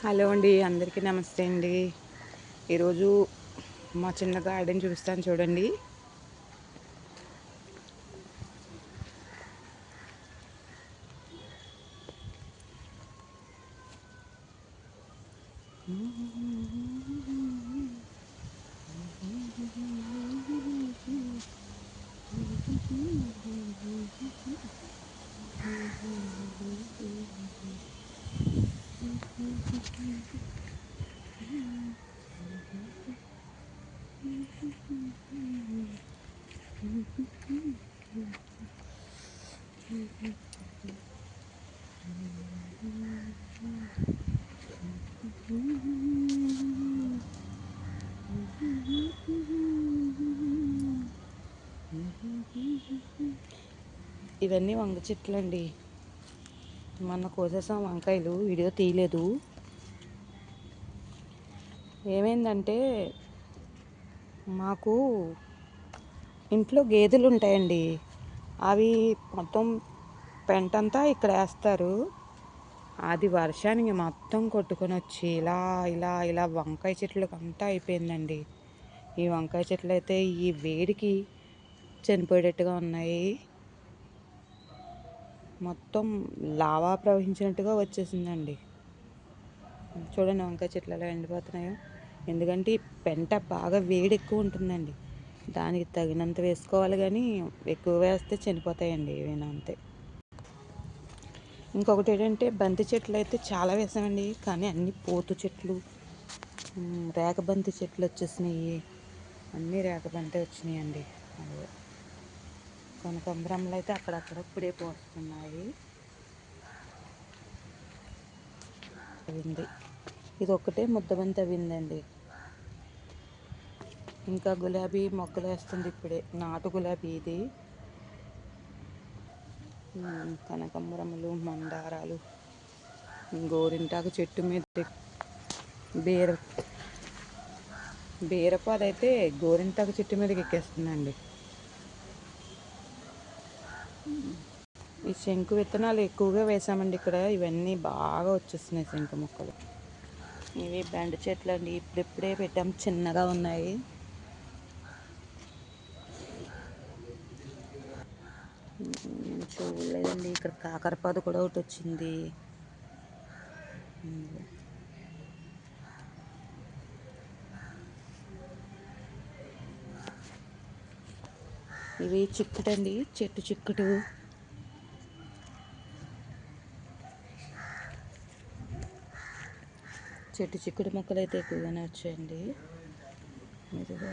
Hello అండి, అందరికీ నమస్తే అండి. ఈరోజు మా చిన్న గార్డెన్ చూపిస్తాను చూడండి. ఇవన్నీ వంగ చెట్లు అండి. మొన్న కోసేసాం వంకాయలు, వీడియో తీయలేదు. ఏమైందంటే మాకు ఇంట్లో గేదెలు ఉంటాయండి. అవి మొత్తం పెంటంతా ఇక్కడ వేస్తారు. అది వర్షానికి మొత్తం కొట్టుకొని వచ్చి ఇలా ఇలా ఇలా వంకాయ చెట్లకు అంతా అయిపోయిందండి. ఈ వంకాయ చెట్లు అయితే ఈ వేడికి చనిపోయేటట్టుగా ఉన్నాయి. మొత్తం లావా ప్రవహించినట్టుగా వచ్చేసిందండి. చూడండి వంకాయ చెట్లు ఎలా ఎండిపోతున్నాయో. ఎందుకంటే ఈ పెంట బాగా వేడి ఎక్కువ ఉంటుందండి. దానికి తగినంత వేసుకోవాలి, కానీ ఎక్కువ వేస్తే చనిపోతాయండి ఏవైనా అంతే. ఇంకొకటి ఏంటంటే బంతి చెట్లు అయితే చాలా వేసామండి, కానీ అన్ని పోతు చెట్లు, రేకబంతి చెట్లు వచ్చేసినాయి. అన్నీ రేకబంతి వచ్చినాయండి. అదే కనకాంబరంలో అయితే అక్కడక్కడ ఇప్పుడే పోస్తున్నాయి. అవింది, ఇది ఒక్కటే ముద్దబంతి అవిందండి. ఇంకా గులాబీ మొక్కలు వేస్తుంది ఇప్పుడే, నాటు గులాబీ ఇది. కనకాంబరములు, మందారాలు, గోరింటాకు చెట్టు మీద బీరపాదు అయితే గోరింటాకు చెట్టు మీదకి ఎక్కేస్తుందండి. ఈ శంకు విత్తనాలు ఎక్కువగా వేసామండి ఇక్కడ. ఇవన్నీ బాగా వచ్చేస్తున్నాయి శంకు మొక్కలు. ఇవి బెండ చెట్లు అండి, ఇప్పుడిప్పుడే పెట్టాం, చిన్నగా ఉన్నాయి. చూడలేదండి, ఇక్కడ కాకరపాదు కూడా ఒకటి వచ్చింది. ఇవి చిక్కుడు అండి, చెట్టు చిక్కుడు. చెట్టు చిక్కుడు మొక్కలు అయితే ఎక్కువగానే వచ్చాయండి. ఇదిగో